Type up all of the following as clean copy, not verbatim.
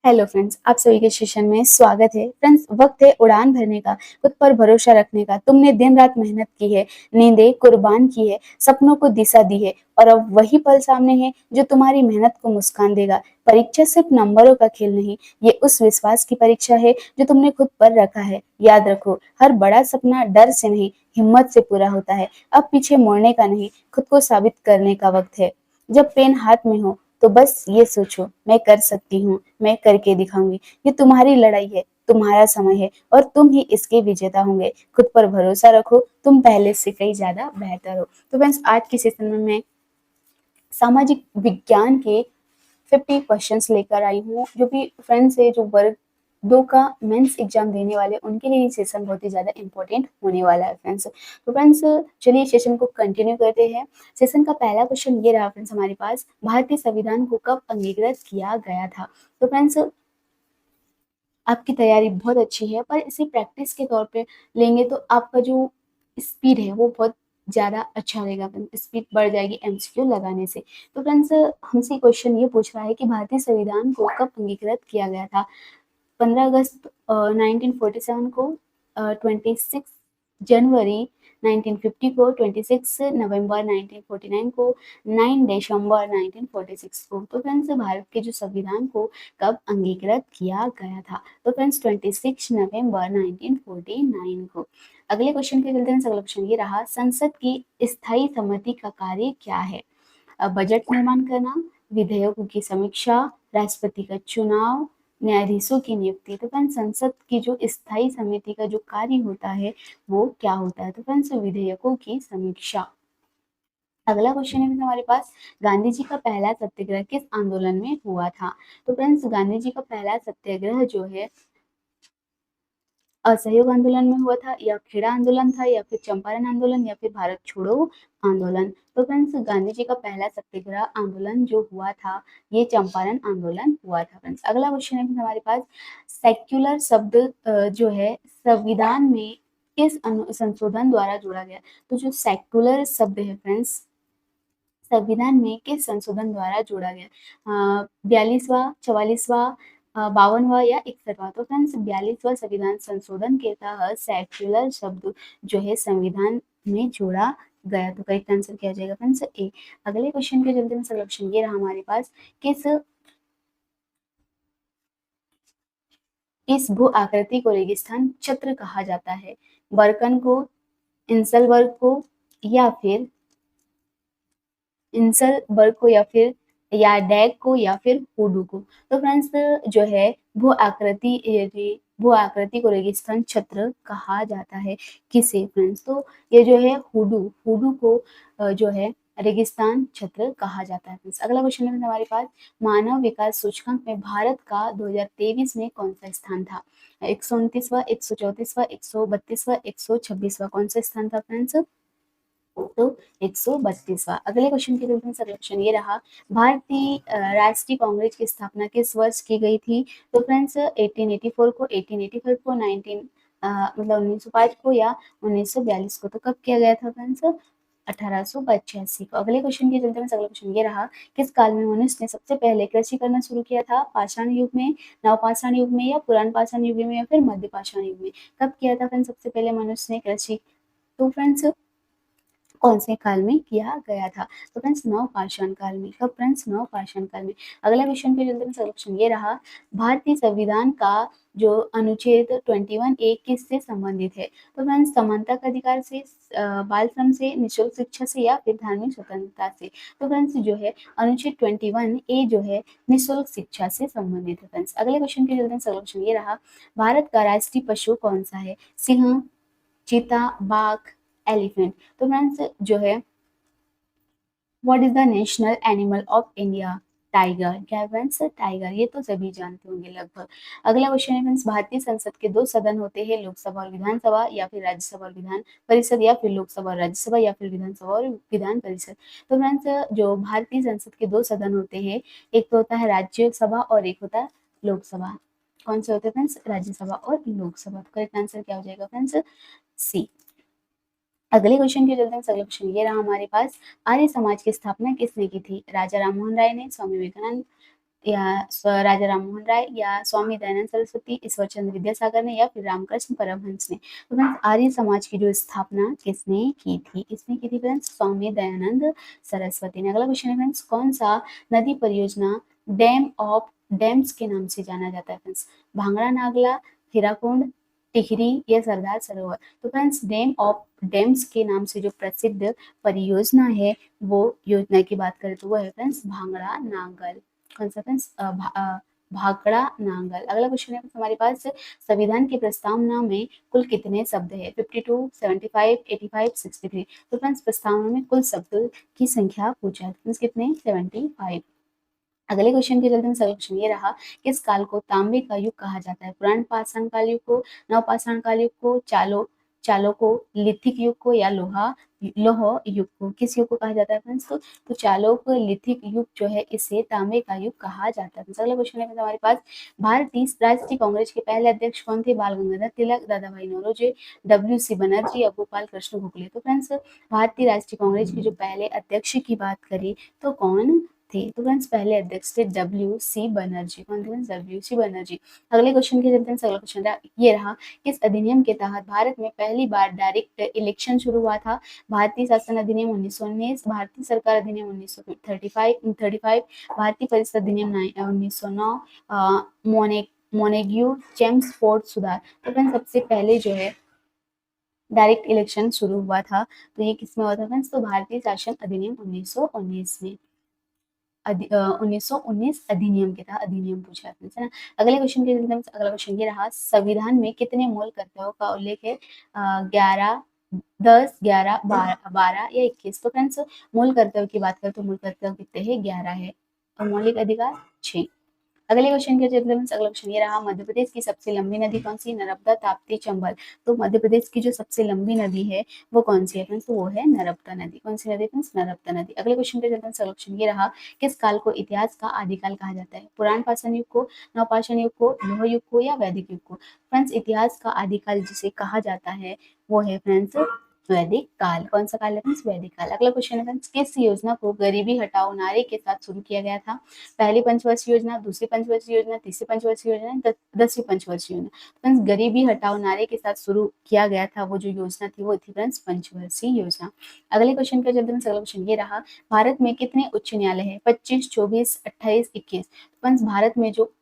Hello friends, आप सभी के सेशन में स्वागत है। फ्रेंड्स, वक्त है उड़ान भरने का, खुद पर भरोसा रखने का। तुमने दिन रात मेहनत की है, नींदें कुर्बान की है, सपनों को दिशा दी है और अब वही पल सामने है जो तुम्हारी मेहनत को मुस्कान देगा। परीक्षा सिर्फ नंबरों का खेल नहीं, ये उस विश्वास की परीक्षा है जो तुमने खुद पर रखा है। याद रखो, हर बड़ा सपना डर से नहीं, हिम्मत से पूरा होता है। अब पीछे मुड़ने का नहीं, खुद को साबित करने का वक्त है। जब पेन हाथ में हो तो बस ये सोचो, मैं कर सकती हूँ, मैं करके दिखाऊंगी। ये तुम्हारी लड़ाई है, तुम्हारा समय है और तुम ही इसके विजेता होंगे। खुद पर भरोसा रखो, तुम पहले से कहीं ज्यादा बेहतर हो। तो फ्रेंड्स, आज के सेशन में मैं सामाजिक विज्ञान के 50 क्वेश्चंस लेकर आई हूँ, जो भी फ्रेंड्स है जो वर्ग 2 का मेंस एग्जाम देने वाले उनके लिए ये सेशन बहुत ही ज़्यादा इंपॉर्टेंट होने वाला है फ्रेंड्स। तो फ्रेंड्स, चलिए सेशन को कंटिन्यू करते हैं। सेशन का पहला क्वेश्चन ये रहा फ्रेंड्स हमारे पास, भारतीय संविधान को कब अंगीकृत किया गया था। तो फ्रेंड्स, आपकी तैयारी बहुत अच्छी है, पर इसे प्रैक्टिस के तौर पे लेंगे तो आपका जो स्पीड है वो बहुत ज़्यादा अच्छा रहेगा। स्पीड बढ़ जाएगी एमसीक्यू लगाने से। तो फ्रेंड्स, हमसे क्वेश्चन ये पूछ रहा है कि भारतीय संविधान को कब अंगीकृत किया गया था। 15 अगस्त 1947 को, 26 जनवरी 1950 को, 26 नवंबर 1949 को, 9 दिसंबर 1946 को। तो फ्रेंड्स, भारत के जो संविधान को कब अंगीकृत किया गया था। तो फ्रेंड्स, 26 नवंबर 1949 को। अगले क्वेश्चन के चलते हैं। अगला क्वेश्चन ये रहा, संसद की स्थायी समिति का कार्य क्या है। बजट निर्माण करना, विधेयकों की समीक्षा, राष्ट्रपति का चुनाव, न्यायाधीशों की नियुक्ति। तो फ्रेंड्स, संसद की जो स्थायी समिति का जो कार्य होता है वो क्या होता है। तो फ्रेंड्स, विधेयकों की समीक्षा। अगला क्वेश्चन है हमारे पास, गांधी जी का पहला सत्याग्रह किस आंदोलन में हुआ था। तो फ्रेंड्स, गांधी जी का पहला सत्याग्रह जो है असहयोग आंदोलन में हुआ था, या खेड़ा आंदोलन था, या फिर चंपारण आंदोलन, या फिर भारत छोड़ो आंदोलन। तो फ्रेंड्स, गांधी जी का पहला सत्याग्रह आंदोलन जो हुआ था ये चंपारण आंदोलन हुआ था। फ्रेंड्स, अगला क्वेश्चन है हमारे पास, सेक्युलर शब्द जो है संविधान में किस संशोधन द्वारा जोड़ा गया। तो जो सेक्युलर शब्द है फ्रेंड्स, संविधान में किस संशोधन द्वारा जोड़ा गया। 42वां, 44वां, 52वां या 61वां। तो फ्रेंड्स, 42वां संविधान संशोधन के तहत सेक्युलर शब्द जो है संविधान में जोड़ा गया। तो करेक्ट आंसर क्या हो जाएगा फ्रेंड्स, ए। अगले क्वेश्चन के जल्दी में सॉल्यूशन ये रहा हमारे पास, किस भू आकृति को रेगिस्तान चक्र कहा जाता है। बर्कन को, इंसलबर्ग को, या फिर इंसलबर्ग को, या फिर यारडैग को, या फिर हुडू को। तो फ्रेंड्स, जो है भू आकृति को रेगिस्तान छत्र कहा जाता है किसे फ्रेंड्स। तो ये जो है हुडू हुडू को जो है रेगिस्तान छत्र कहा जाता है फ्रेंड्स। अगला क्वेश्चन है हमारे पास, मानव विकास सूचकांक में भारत का 2023 में कौन सा स्थान था। 129वां, 134वां, 132वां, 126वां, कौन सा स्थान था फ्रेंड्स। तो 132वां। अगले क्वेश्चन के रूप में क्वेश्चन ये रहा, भारतीय राष्ट्रीय कांग्रेस की स्थापना किस वर्ष की गई थी। तो फ्रेंड्स, 1884 को, 1885 को, 1905 को, या 1942 को। तो कब किया गया था फ्रेंड्स, 1885 को। अगले क्वेश्चन के चलते में अगला क्वेश्चन ये रहा, किस काल में मनुष्य ने सबसे पहले कृषि करना शुरू किया था। पाषाण युग में, नवपाषाण युग में, या पुरान पाषाण युग में, या फिर मध्य पाषाण युग में। कब किया था फ्रेंड्स सबसे पहले मनुष्य ने कृषि। तो फ्रेंड्स, कौन से काल में किया गया था। तो फ्रेंड्स, नवपाषाण काल में। कब फ्रेंड्स, नवपाषाण काल में। अगला क्वेश्चन के जल्दी में सॉल्यूशन ये रहा, भारतीय संविधान का जो अनुच्छेद 21 ए किससे संबंधित है। तो फ्रेंड्स, समानता का अधिकार से, बाल श्रम से, निःशुल्क शिक्षा से, या फिर धार्मिक स्वतंत्रता से। तो फ्रेंड्स, जो है अनुच्छेद 21 ए जो है निःशुल्क शिक्षा से संबंधित है फ्रेंड्स। अगले क्वेश्चन के जल्दी में सॉल्यूशन ये रहा, भारत का राष्ट्रीय पशु कौन सा है। सिंह, चीता, बाघ, एलिफेंट। तो फ्रेंड्स, जो है what is the national animal of India. Tiger. क्या है फ्रेंड्स, टाइगर। ये तो सभी जानते होंगे लगभग। अगला क्वेश्चन है फ्रेंड्स, भारतीय संसद के 2 सदन होते हैं, लोकसभा और विधानसभा, या फिर राज्यसभा और विधान परिषद, या फिर लोकसभा और राज्यसभा, या फिर विधानसभा और विधान परिषद। तो फ्रेंड्स, जो भारतीय संसद के 2 सदन होते हैं, एक तो होता है राज्यसभा और एक होता है लोकसभा। कौन से होते हैं फ्रेंड्स, राज्यसभा और लोकसभा। तो करेक्ट आंसर क्या हो जाएगा फ्रेंड्स, सी। अगले क्वेश्चन के चलते हैं। अगला क्वेश्चन ये रहा हमारे पास, आर्य समाज की स्थापना किसने की थी। राजा राममोहन राय ने, स्वामी विवेकानंद, या राजा राम मोहन राय या स्वामी दयानंद सरस्वती, ईश्वर चंद्र विद्यासागर ने या फिर रामकृष्ण परमहंस ने। तो फ्रेंड्स आर्य समाज की जो स्थापना किसने की थी? किसने की थी फ्रेंड्स? स्वामी दयानंद सरस्वती ने। अगला क्वेश्चन है फ्रेंड्स, कौन सा नदी परियोजना डैम ऑफ डैम्स के नाम से जाना जाता है फ्रेंड्स? भांगड़ा नागला, हीराकुंड, टिहरी या सरदार सरोवर। तो फ्रेंड्स डैम ऑफ डैम्स के नाम से जो प्रसिद्ध परियोजना है, वो योजना की बात करें तो वो है फ्रेंड्स भांगड़ा नागल। कौन सा फ्रेंड्स? भाखड़ा नांगल। अगला क्वेश्चन है हमारे पास, संविधान की प्रस्तावना में कुल कितने शब्द है? 52, 75, 85, 63। तो फ्रेंड्स प्रस्तावना में कुल शब्द की संख्या पूछा है, फ्रेंड्स कितने? 75। अगले क्वेश्चन के चलते अगला क्वेश्चन ये रहा, किस काल को तांबे का युग कहा जाता है? पुराण पाषाण काल युग को, नवपाषाण काल युग को, चालो को, लिथिक युग को या लोह युग को? किस युग को कहा जाता है फ्रेंड्स? तो चालोक लिथिक युग जो है इसे तांबे का युग कहा जाता है। अगला क्वेश्चन है हमारे पास, भारतीय राष्ट्रीय कांग्रेस के पहले अध्यक्ष कौन थे? बाल गंगाधर तिलक, दादा भाई नौरोजी, डब्ल्यू.सी. बनर्जी या गोपाल कृष्ण गोखले। तो फ्रेंड्स भारतीय राष्ट्रीय कांग्रेस के जो पहले अध्यक्ष की बात करें तो कौन थे? तो फ्रेंड्स पहले अध्यक्ष थे डब्ल्यू.सी. बनर्जी। कौन थे फ्रेंड्स? डब्ल्यू.सी. बनर्जी। अगले क्वेश्चन के चलते अगला क्वेश्चन ये रहा, किस अधिनियम के तहत भारत में पहली बार डायरेक्ट इलेक्शन शुरू हुआ था? भारतीय शासन अधिनियम 1919, भारतीय सरकार अधिनियम 1935, भारतीय परिषद अधिनियम 1909, मोनेग्यू चेम्सफोर्ड सुधार। तो फ्रेंड्स सबसे पहले जो है डायरेक्ट इलेक्शन शुरू हुआ था, तो ये किसमें हुआ था फ्रेंड्स? तो भारतीय शासन अधिनियम 1919 में। 1919 अधिनियम के तहत अधिनियम पूछा है फ्रेंड्स, है ना। अगले क्वेश्चन के अगला क्वेश्चन ये रहा, संविधान में कितने मूल कर्तव्यों का उल्लेख है? 11, 10, 11, 12 या 21। तो फ्रेंड्स मूल कर्तव्य की बात करें तो मूल कर्तव्य कितने हैं? 11 है। और मौलिक अधिकार 6। अगले क्वेश्चन के अगला क्वेश्चन ये रहा, मध्य प्रदेश की सबसे लंबी नदी कौन सी? नर्मदा, ताप्ती, चंबल। तो मध्य प्रदेश की जो सबसे लंबी नदी है वो कौन सी है फ्रेंड्स? तो वो है नर्मदा नदी। कौन सी नदी फ्रेंड्स? नर्मदा नदी। अगले क्वेश्चन के अगला क्वेश्चन ये रहा, किस काल को इतिहास का आदिकाल कहा जाता है? पुराण पाषाण युग को, नवपाषाण युग को, लोह युग को या वैदिक युग को? फ्रेंड्स इतिहास का आदिकाल जिसे कहा जाता है वो है फ्रेंड्स वैदिक काल। कौन सा काल है फ्रेंड्स? वैदिक काल। अगला क्वेश्चन है फ्रेंड्स, किस योजना को गरीबी हटाओ नारे के साथ शुरू किया गया था? पहली पंचवर्षीय योजना, दूसरी पंचवर्षीय योजना, तीसरी पंचवर्षीय योजना, 10वीं पंचवर्षीय योजना। फ्रेंड्स गरीबी हटाओ नारे के साथ शुरू किया गया था वो जो योजना थी वो थी फ्रेंड्स पंचवर्षीय योजना। अगले क्वेश्चन का जल्दी अगला क्वेश्चन ये रहा, भारत में कितने उच्च न्यायालय है? 25, 24, 28, 21। फ्रेंड्स भारत में जो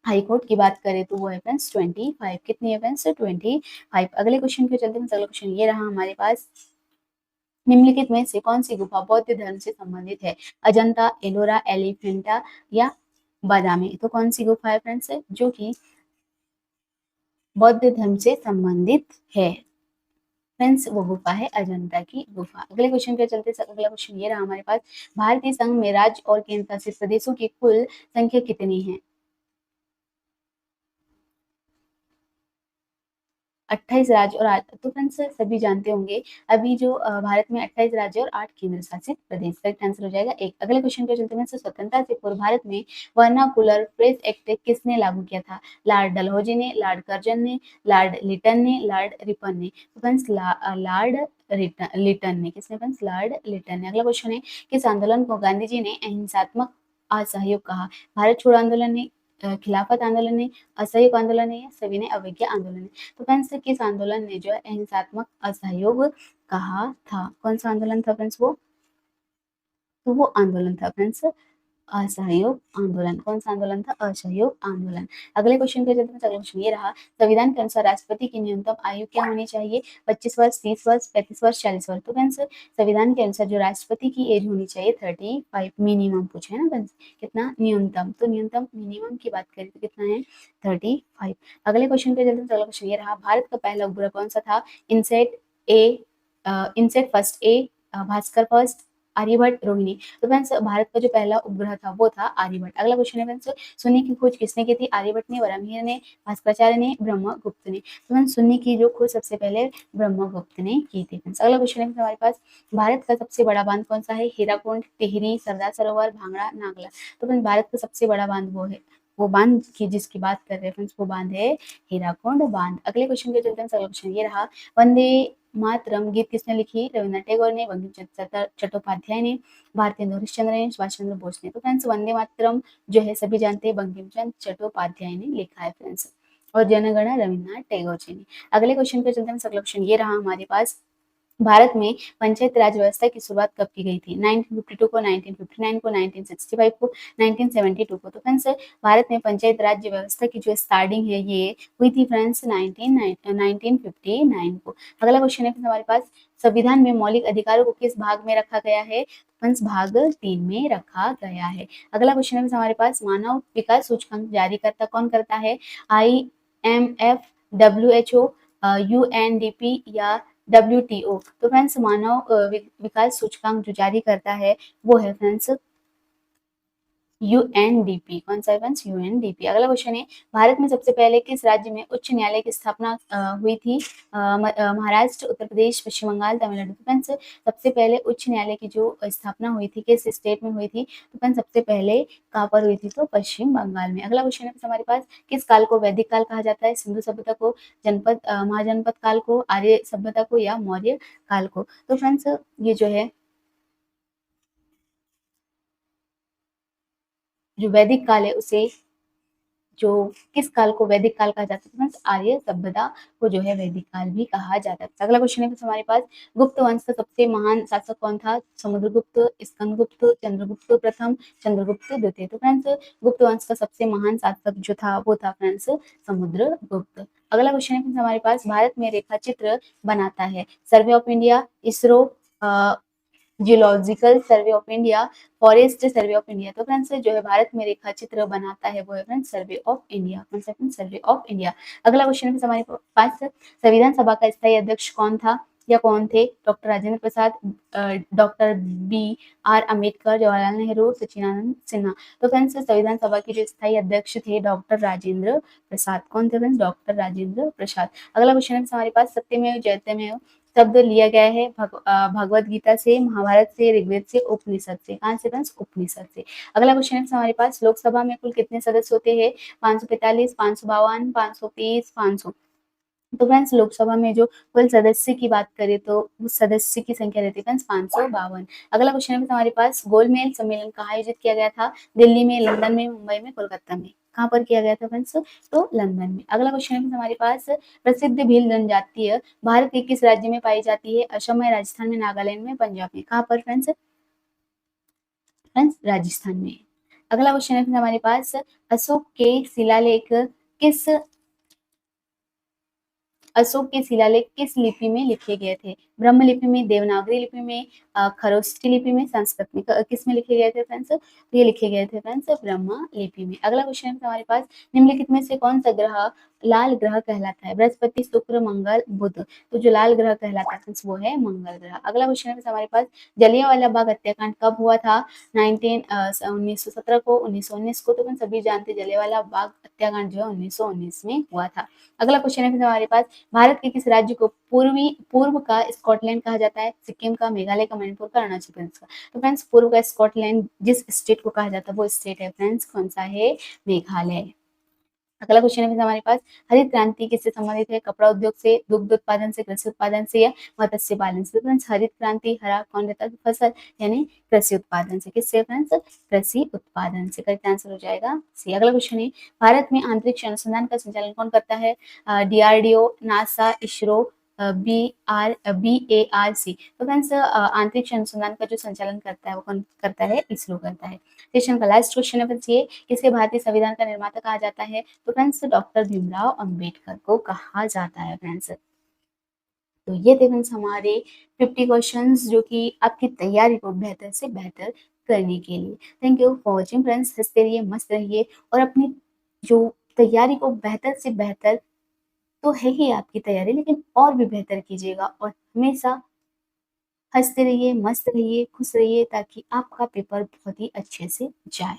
हाई कोर्ट की बात करें तो वो है फ्रेंड्स 25। कितनी है फ्रेंड्स? 25। अगले क्वेश्चन के चलते अगला क्वेश्चन ये रहा हमारे पास, निम्नलिखित में से कौन सी गुफा बौद्ध धर्म से संबंधित है? अजंता, एलोरा, एलिफेंटा या बादामी। तो कौन सी गुफा है फ्रेंड्स जो कि बौद्ध धर्म से संबंधित है? फ्रेंड्स वो गुफा है अजंता की गुफा। अगले क्वेश्चन पे चलते अगला क्वेश्चन ये रहा हमारे पास, भारतीय संघ में राज्य और केंद्र शासित प्रदेशों की कुल संख्या कितनी है? 28 राज्य और 8। तो फ्रेंड्स सभी जानते होंगे अभी जो भारत में 28 राज्य और 8 केंद्र शासित प्रदेश। करेक्ट आंसर हो जाएगा 1। अगले क्वेश्चन पे चलते हैं, स्वतंत्रता से पूर्व भारत में वर्नाकुलर प्रेस एक्ट किसने लागू किया था? लॉर्ड डलहौजी ने, लॉर्ड कर्जन ने, लॉर्ड लिटन ने, लॉर्ड रिपन ने। तो फ्रेंड्स लॉर्ड लिटन ने। किसने फ्रेंड्स? लॉर्ड लिटन ने। अगला क्वेश्चन है, किस आंदोलन को गांधी जी ने अहिंसात्मक असहयोग कहा? भारत छोड़ो आंदोलन ने, खिलाफत आंदोलन ने, असहयोग आंदोलन है या सविनय अवज्ञा आंदोलन है? तो फ्रेंड्स किस आंदोलन ने जो है अहिंसात्मक असहयोग कहा था? कौन सा आंदोलन था फ्रेंड्स वो? तो वो आंदोलन था फ्रेंड्स असहयोग आंदोलन। कौन सा आंदोलन था? असहयोग आंदोलन। अगले क्वेश्चन के चलते अगला क्वेश्चन ये रहा, संविधान के अनुसार राष्ट्रपति की न्यूनतम आयु क्या होनी चाहिए? 25 वर्ष, 30 वर्ष, 35 वर्ष, 40 वर्ष। तो फ्रेंड्स संविधान के अनुसार जो राष्ट्रपति की एज होनी चाहिए 35 मिनिमम पूछे है ना फ्रेंड्स, कितना न्यूनतम? तो न्यूनतम मिनिमम की बात करें तो कितना है? 35। अगले क्वेश्चन के चलते अगला क्वेश्चन ये रहा, भारत का पहला उपग्रह कौन सा था? इनसेट ए, INSAT first A, Bhaskar first, Aryabhata, Rohini. तो फ्रेंड्स भारत का जो पहला उपग्रह था वो था आर्यभट्ट। अगला क्वेश्चन है फ्रेंड्स, शून्य की खोज किसने की थी? आर्यभट्ट ने, वराहमिहिर ने, भास्कराचार्य ने, ब्रह्मगुप्त ने। तो फ्रेंड्स शून्य की जो खोज सबसे पहले ब्रह्मगुप्त ने की थी फ्रेंड्स। अगला क्वेश्चन है हमारे पास, भारत का सबसे बड़ा बांध कौन सा है? हीराकुंड, टिहरी, सरदार सरोवर, भांगड़ा, नागला। तो फ्रेंड्स भारत का सबसे बड़ा बांध वो है, वो बांध की जिसकी बात कर रहे हैं फ्रेंड्स वो बांध है हीराकुंड बांध। अगले क्वेश्चन के चलते हैं अगला क्वेश्चन ये रहा, वंदे मातरम गीत किसने लिखी? रविन्द्रनाथ टैगोर ने, बंकिम चंद्र चट्टोपाध्याय ने, भारतेंदु हरिश्चंद्र ने, सुभाष चंद्र बोस ने। तो फ्रेंड्स वंदे मातरम जो है सभी जानते हैं बंकिम चंद्र चट्टोपाध्याय ने लिखा है फ्रेंड्स, और जनगणना रविन्द्रनाथ टैगोर जी ने। अगले क्वेश्चन पे चलते हैं। अगला क्वेश्चन ये रहा हमारे पास, भारत में पंचायत राज व्यवस्था की शुरुआत कब की गई थी? 1952 को, 1959 को, 1965 को, 1972 को। तो फ्रेंड्स भारत में पंचायत राज्य व्यवस्था की जो स्टार्टिंग है ये हुई थी फ्रेंड्स 1959 को। अगला क्वेश्चन है हमारे पास, संविधान में मौलिक अधिकारों को किस भाग में रखा गया है? फ्रेंड्स भाग 3 में रखा गया है। अगला क्वेश्चन है हमारे पास, मानव विकास सूचकांक जारी करता कौन करता है? IMF, WHO, UNDP या WTO। तो फ्रेंड्स मानव विकास सूचकांक जो जारी करता है वो है फ्रेंड्स यूएनडीपी। कौन सा है फ्रेंड्स? यूएनडीपी। अगला क्वेश्चन है, भारत में सबसे पहले किस राज्य में उच्च न्यायालय की स्थापना हुई थी? महाराष्ट्र, उत्तर प्रदेश, पश्चिम बंगाल, तमिलनाडु। तो फ्रेंड्स सबसे पहले उच्च न्यायालय की जो स्थापना हुई थी किस स्टेट में हुई थी? तो फ्रेंड्स सबसे पहले कहाँ पर हुई थी? तो पश्चिम बंगाल में। अगला क्वेश्चन है हमारे पास, किस काल को वैदिक काल कहा जाता है? सिंधु सभ्यता को, जनपद महाजनपद काल को, आर्य सभ्यता को या मौर्य काल को? तो फ्रेंड्स ये जो है जो वैदिक काल है उसे जो किस काल को वैदिक काल कहा जाता है? फ्रेंड्स आर्य सभ्यता को जो है वैदिक काल भी कहा जाता है। अगला क्वेश्चन है हमारे पास, गुप्त वंश का सबसे महान शासक कौन था? समुद्रगुप्त, स्कंदगुप्त, चंद्रगुप्त प्रथम, चंद्रगुप्त द्वितीय। तो फ्रेंड्स गुप्त वंश का सबसे महान शासक जो था वो था फ्रेंड्स समुद्रगुप्त। अगला क्वेश्चन है हमारे पास, भारत में रेखा चित्र बनाता है survey of India, ISRO, geological survey of India, forest survey of India. तो फ्रेंड्स जो है भारत में रेखा चित्र बनाता है वो है फ्रेंड्स सर्वे ऑफ इंडिया। कौन सा फ्रेंड्स? Survey of India. अगला क्वेश्चन है हमारे पास, संविधान सभा का स्थायी अध्यक्ष कौन था या कौन थे? Doctor Rajendra Prasad, doctor BR Ambedkar, Jawaharlal Nehru, Sachidanand Sinha. तो फ्रेंड्स संविधान सभा के जो स्थायी अध्यक्ष थे डॉक्टर राजेंद्र प्रसाद। कौन थे फ्रेंड्स? डॉक्टर राजेंद्र प्रसाद। अगला क्वेश्चन है हमारे पास, सत्यमेव जयतेमेव शब्द लिया गया है भगवत गीता से, महाभारत से, ऋग्वेद से, उपनिषद से। कहां से फ्रेंड्स? उपनिषद से। अगला क्वेश्चन है हमारे पास, लोकसभा में कुल कितने सदस्य होते हैं? 545, 552, 530, 500। तो फ्रेंड्स लोकसभा में जो कुल सदस्य की बात करें तो उस सदस्य की संख्या रहती है फ्रेंड्स 552। अगला क्वेश्चन है हमारे पास, गोलमेज सम्मेलन कहाँ आयोजित किया गया था? दिल्ली में, लंदन में, मुंबई में, कोलकाता में। कहाँ पर किया गया था फ्रेंड्स? तो लंदन में। अगला क्वेश्चन है हमारे पास, प्रसिद्ध भील जनजातीय भारत के किस राज्य में पाई जाती है? असम में, राजस्थान में, नागालैंड में, पंजाब में। कहाँ पर फ्रेंड्स? फ्रेंड्स राजस्थान में। अगला क्वेश्चन है हमारे पास, अशोक के शिलालेख किस अशोक के शिलालेख किस लिपि में लिखे गए थे? ब्रह्म लिपि में, देवनागरी लिपि में, खरोष्ठी लिपि में, संस्कृत में। किस में लिखे गए थे फ्रेंड्स? तो ये लिखे गए थे फ्रेंड्स ब्रह्म लिपि में। अगला क्वेश्चन है हमारे पास, निम्नलिखित में से कौन सा ग्रह लाल ग्रह कहलाता है? बृहस्पति, शुक्र, मंगल, बुध। तो जो लाल ग्रह कहलाता है फ्रेंड्स वो है मंगल ग्रह। अगला क्वेश्चन है हमारे पास, जलियांवाला बाग हत्याकांड कब हुआ था? 1917 को, 1919 को। तो हम सभी जानते हैं जलियांवाला बाग हत्याकांड जो है 1919 में हुआ था। अगला क्वेश्चन है हमारे पास, भारत के किस राज्य को पूर्व का स्कॉटलैंड कहा जाता है? सिक्किम का, मेघालय का, मणिपुर का, अरुणाचल प्रदेश का। तो फ्रेंड्स पूर्व का स्कॉटलैंड जिस स्टेट को कहा जाता है वो स्टेट है फ्रेंड्स कौन सा है? मेघालय। अगला क्वेश्चन है हमारे पास, हरित क्रांति किससे संबंधित है? कपड़ा उद्योग से, दुग्ध उत्पादन से, कृषि उत्पादन से या मत्स्य पालन से? फ्रेंड्स हरित क्रांति, हरा कौन रहता है? फसल यानी कृषि उत्पादन से। किससे फ्रेंड्स? कृषि उत्पादन से। करेक्ट आंसर हो जाएगा सी। अगला क्वेश्चन है, भारत में अंतरिक्ष अनुसंधान का संचालन कौन करता है? DRDO, NASA, ISRO, BARC। तो फ्रेंड्स अंतरिक्ष अनुसंधान का जो संचालन करता है वो कौन करता है? इसरो करता है। सेशन का लास्ट क्वेश्चन है फ्रेंड्स ये, किसे भारतीय संविधान का निर्माता कहा जाता है? तो फ्रेंड्स डॉक्टर भीमराव अंबेडकर को कहा जाता है फ्रेंड्स। तो ये थे फ्रेंड्स हमारे 50 क्वेश्चंस जो कि आपकी तैयारी को बेहतर से बेहतर करने के लिए। Thank you for watching friends. हंसते रहिए, मस्त रहिए और अपनी जो तैयारी को बेहतर से बेहतर तो है ही आपकी तैयारी, लेकिन और भी बेहतर कीजिएगा और हमेशा हंसते रहिए, मस्त रहिए, खुश रहिए ताकि आपका पेपर बहुत ही अच्छे से जाए।